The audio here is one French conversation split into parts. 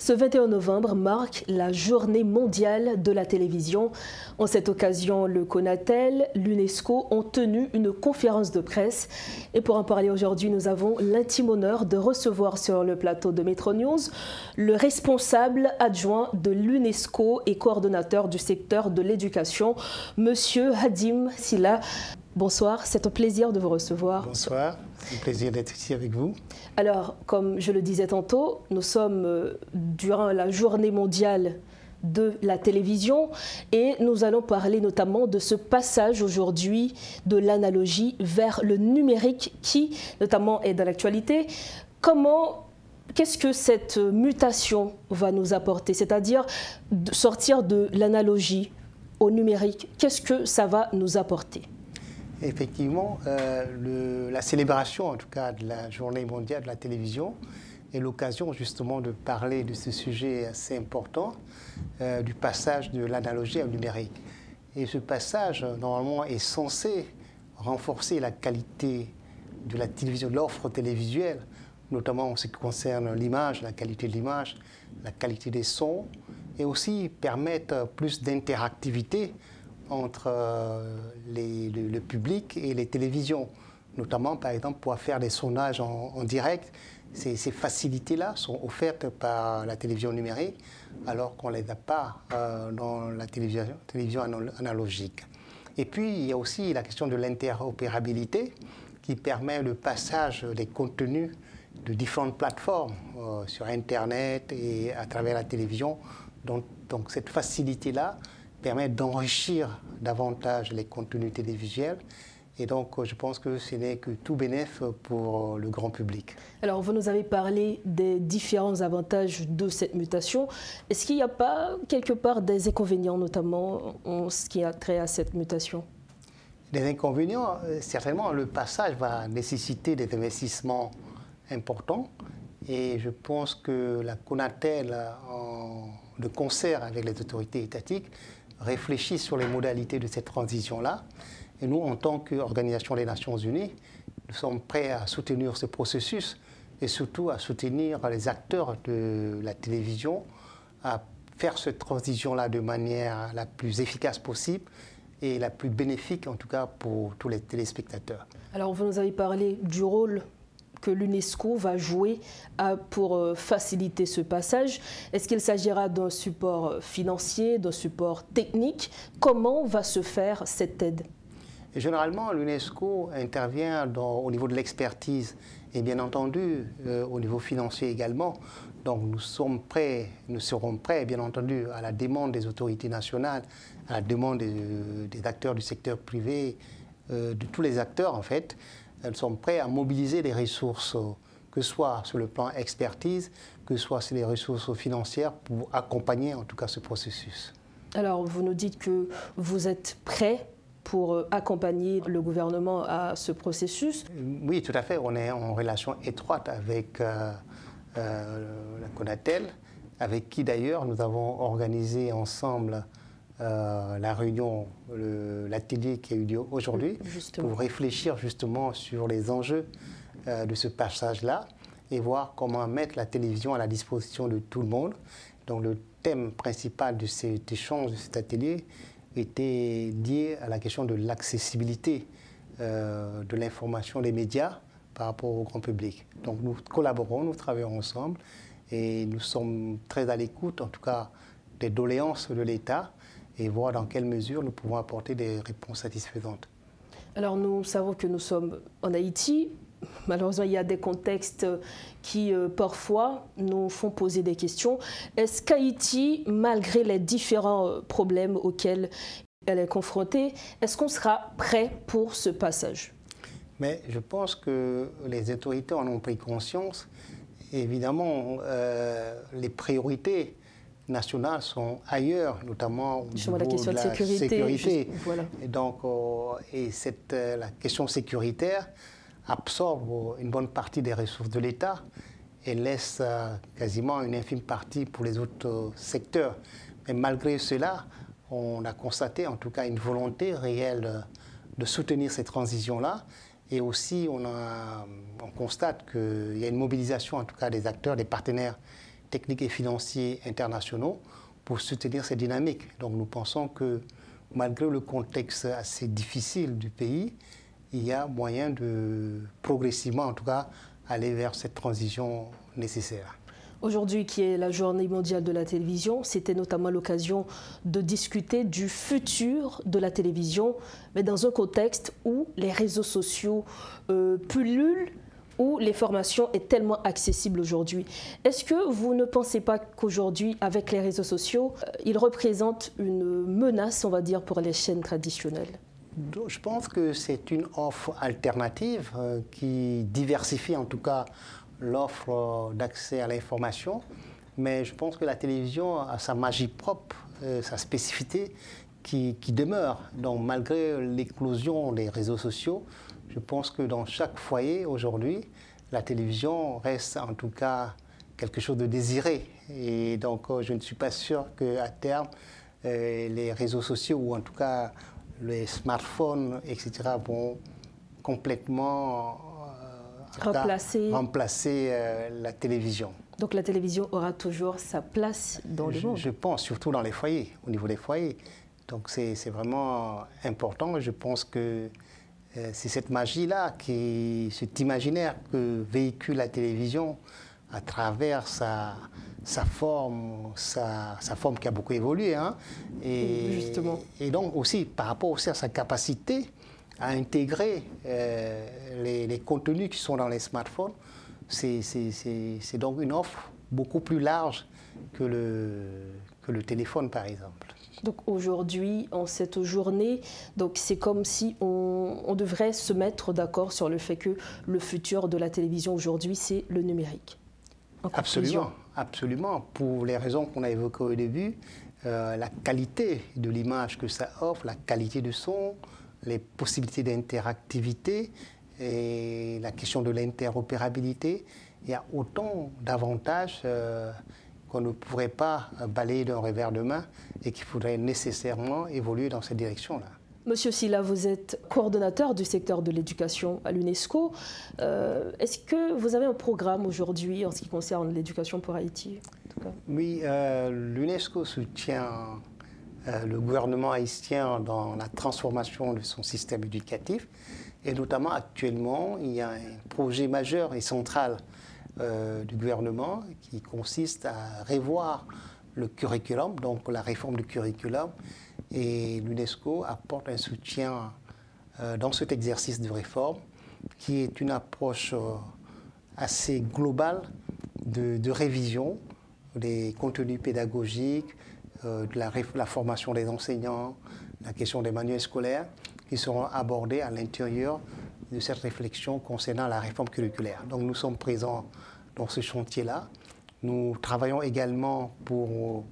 Ce 21 novembre marque la journée mondiale de la télévision. En cette occasion, le CONATEL, l'UNESCO ont tenu une conférence de presse. Et pour en parler aujourd'hui, nous avons l'intime honneur de recevoir sur le plateau de Metro News le responsable adjoint de l'UNESCO et coordonnateur du secteur de l'éducation, Monsieur Hadim Silla. Bonsoir, c'est un plaisir de vous recevoir. Bonsoir, c'est un plaisir d'être ici avec vous. Alors, comme je le disais tantôt, nous sommes durant la journée mondiale de la télévision et nous allons parler notamment de ce passage aujourd'hui de l'analogie vers le numérique qui, notamment, est dans l'actualité. Qu'est-ce que cette mutation va nous apporter? C'est-à-dire sortir de l'analogie au numérique, qu'est-ce que ça va nous apporter? Effectivement, la célébration, en tout cas, de la journée mondiale de la télévision est l'occasion justement de parler de ce sujet assez important, du passage de l'analogie au numérique. Et ce passage, normalement, est censé renforcer la qualité de la télévision, de l'offre télévisuelle, notamment en ce qui concerne l'image, la qualité de l'image, la qualité des sons, et aussi permettre plus d'interactivité entre le public et les télévisions, notamment par exemple pour faire des sondages en direct. Ces facilités-là sont offertes par la télévision numérique alors qu'on ne les a pas dans la télévision analogique. Et puis il y a aussi la question de l'interopérabilité qui permet le passage des contenus de différentes plateformes sur Internet et à travers la télévision. Donc cette facilité-là permet d'enrichir davantage les contenus télévisuels. Et donc, je pense que ce n'est que tout bénéf pour le grand public. Alors, vous nous avez parlé des différents avantages de cette mutation. Est-ce qu'il n'y a pas quelque part des inconvénients, notamment en ce qui a trait à cette mutation? Des inconvénients, certainement, le passage va nécessiter des investissements importants. Et je pense que la CONATEL, de concert avec les autorités étatiques, réfléchit sur les modalités de cette transition-là. Et nous, en tant qu'Organisation des Nations Unies, nous sommes prêts à soutenir ce processus et surtout à soutenir les acteurs de la télévision à faire cette transition-là de manière la plus efficace possible et la plus bénéfique, en tout cas, pour tous les téléspectateurs. Alors, vous nous avez parlé du rôle que l'UNESCO va jouer pour faciliter ce passage. Est-ce qu'il s'agira d'un support financier, d'un support technique? Comment va se faire cette aide? Et généralement, l'UNESCO intervient au niveau de l'expertise et bien entendu au niveau financier également. Donc nous serons prêts, bien entendu, à la demande des autorités nationales, à la demande des acteurs du secteur privé, de tous les acteurs en fait. Nous sommes prêts à mobiliser des ressources, que ce soit sur le plan expertise, que ce soit sur les ressources financières pour accompagner en tout cas ce processus. Alors vous nous dites que vous êtes prêts pour accompagner le gouvernement à ce processus? Oui, tout à fait. On est en relation étroite avec la CONATEL, avec qui d'ailleurs nous avons organisé ensemble la réunion, l'atelier qui a eu lieu aujourd'hui, pour réfléchir justement sur les enjeux de ce passage-là et voir comment mettre la télévision à la disposition de tout le monde. Donc le thème principal de cet échange, de cet atelier, était lié à la question de l'accessibilité de l'information des médias par rapport au grand public. Donc nous collaborons, nous travaillons ensemble et nous sommes très à l'écoute, en tout cas, des doléances de l'État et voir dans quelle mesure nous pouvons apporter des réponses satisfaisantes. Alors nous savons que nous sommes en Haïti. Malheureusement, il y a des contextes qui, parfois, nous font poser des questions. Est-ce qu'Haïti, malgré les différents problèmes auxquels elle est confrontée, est-ce qu'on sera prêt pour ce passage? Mais je pense que les autorités en ont pris conscience. Évidemment, les priorités nationales sont ailleurs, notamment au niveau la question de la sécurité. Voilà. Et donc, la question sécuritaire absorbe une bonne partie des ressources de l'État et laisse quasiment une infime partie pour les autres secteurs. Mais malgré cela, on a constaté en tout cas une volonté réelle de soutenir ces transitions-là. Et aussi, on constate qu'il y a une mobilisation en tout cas des acteurs, des partenaires techniques et financiers internationaux pour soutenir ces dynamiques. Donc nous pensons que malgré le contexte assez difficile du pays, il y a moyen de progressivement, en tout cas, aller vers cette transition nécessaire. Aujourd'hui, qui est la journée mondiale de la télévision, c'était notamment l'occasion de discuter du futur de la télévision, mais dans un contexte où les réseaux sociaux pullulent, où l'information est tellement accessible aujourd'hui. Est-ce que vous ne pensez pas qu'aujourd'hui, avec les réseaux sociaux, ils représentent une menace, on va dire, pour les chaînes traditionnelles ? Donc, je pense que c'est une offre alternative qui diversifie en tout cas l'offre d'accès à l'information, mais je pense que la télévision a sa magie propre, sa spécificité qui demeure. Donc malgré l'éclosion des réseaux sociaux, je pense que dans chaque foyer aujourd'hui, la télévision reste en tout cas quelque chose de désiré. Et donc je ne suis pas sûr qu'à terme, les réseaux sociaux ou en tout cas les smartphones, etc., vont complètement remplacer la télévision. Donc la télévision aura toujours sa place dans le monde. Je pense, surtout dans les foyers, au niveau des foyers. Donc c'est vraiment important. Je pense que c'est cette magie-là, cet imaginaire que véhicule la télévision à travers sa forme qui a beaucoup évolué. Hein, Justement. Et donc aussi, par rapport aussi à sa capacité à intégrer les contenus qui sont dans les smartphones, c'est donc une offre beaucoup plus large que le téléphone, par exemple. Donc aujourd'hui, en cette journée, c'est comme si on devrait se mettre d'accord sur le fait que le futur de la télévision aujourd'hui, c'est le numérique. Absolument, absolument. Pour les raisons qu'on a évoquées au début, la qualité de l'image que ça offre, la qualité du son, les possibilités d'interactivité et la question de l'interopérabilité, il y a autant d'avantages qu'on ne pourrait pas balayer d'un revers de main et qu'il faudrait nécessairement évoluer dans cette direction-là. Monsieur Sylla, vous êtes coordonnateur du secteur de l'éducation à l'UNESCO. Est-ce que vous avez un programme aujourd'hui en ce qui concerne l'éducation pour Haïti ? Oui, l'UNESCO soutient le gouvernement haïtien dans la transformation de son système éducatif. Et notamment actuellement, il y a un projet majeur et central du gouvernement qui consiste à revoir le curriculum, donc la réforme du curriculum. Et l'UNESCO apporte un soutien dans cet exercice de réforme qui est une approche assez globale de révision des contenus pédagogiques, de la formation des enseignants, la question des manuels scolaires qui seront abordés à l'intérieur de cette réflexion concernant la réforme curriculaire. Donc nous sommes présents dans ce chantier-là. Nous travaillons également pour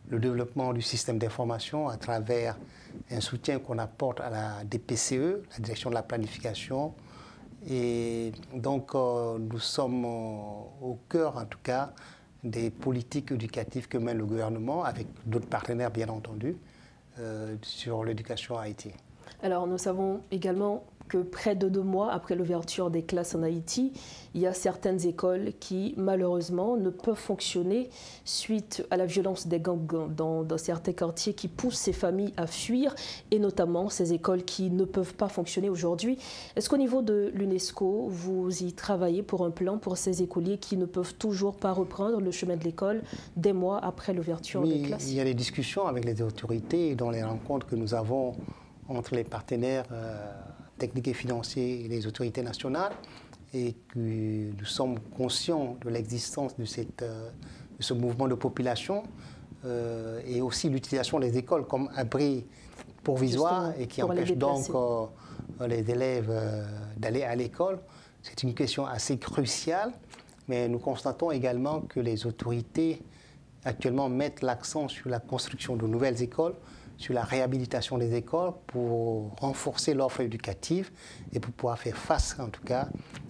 le développement du système d'information à travers un soutien qu'on apporte à la DPCE, la Direction de la Planification. Et donc nous sommes au cœur, en tout cas, des politiques éducatives que mène le gouvernement, avec d'autres partenaires, bien entendu, sur l'éducation à Haïti. Alors, nous savons également que près de 2 mois après l'ouverture des classes en Haïti, il y a certaines écoles qui, malheureusement, ne peuvent fonctionner suite à la violence des gangs dans certains quartiers qui poussent ces familles à fuir, et notamment ces écoles qui ne peuvent pas fonctionner aujourd'hui. Est-ce qu'au niveau de l'UNESCO, vous y travaillez pour un plan pour ces écoliers qui ne peuvent toujours pas reprendre le chemin de l'école des mois après l'ouverture des classes? Oui, il y a des discussions avec les autorités dans les rencontres que nous avons entre les partenaires techniques et financiers et les autorités nationales, et que nous sommes conscients de l'existence de ce mouvement de population et aussi l'utilisation des écoles comme abri provisoire et qui empêche donc les élèves d'aller à l'école. C'est une question assez cruciale, mais nous constatons également que les autorités actuellement mettent l'accent sur la construction de nouvelles écoles, sur la réhabilitation des écoles pour renforcer l'offre éducative et pour pouvoir faire face, en tout cas,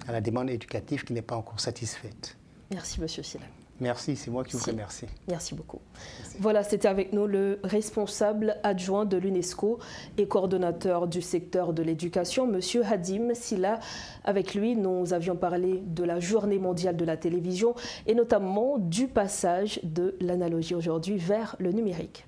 à la demande éducative qui n'est pas encore satisfaite. Merci, Monsieur Sylla. Merci, c'est moi qui vous remercie. Merci beaucoup. Merci. Voilà, c'était avec nous le responsable adjoint de l'UNESCO et coordonnateur du secteur de l'éducation, M. Hadim Silla. Avec lui, nous avions parlé de la Journée mondiale de la télévision et notamment du passage de l'analogie aujourd'hui vers le numérique.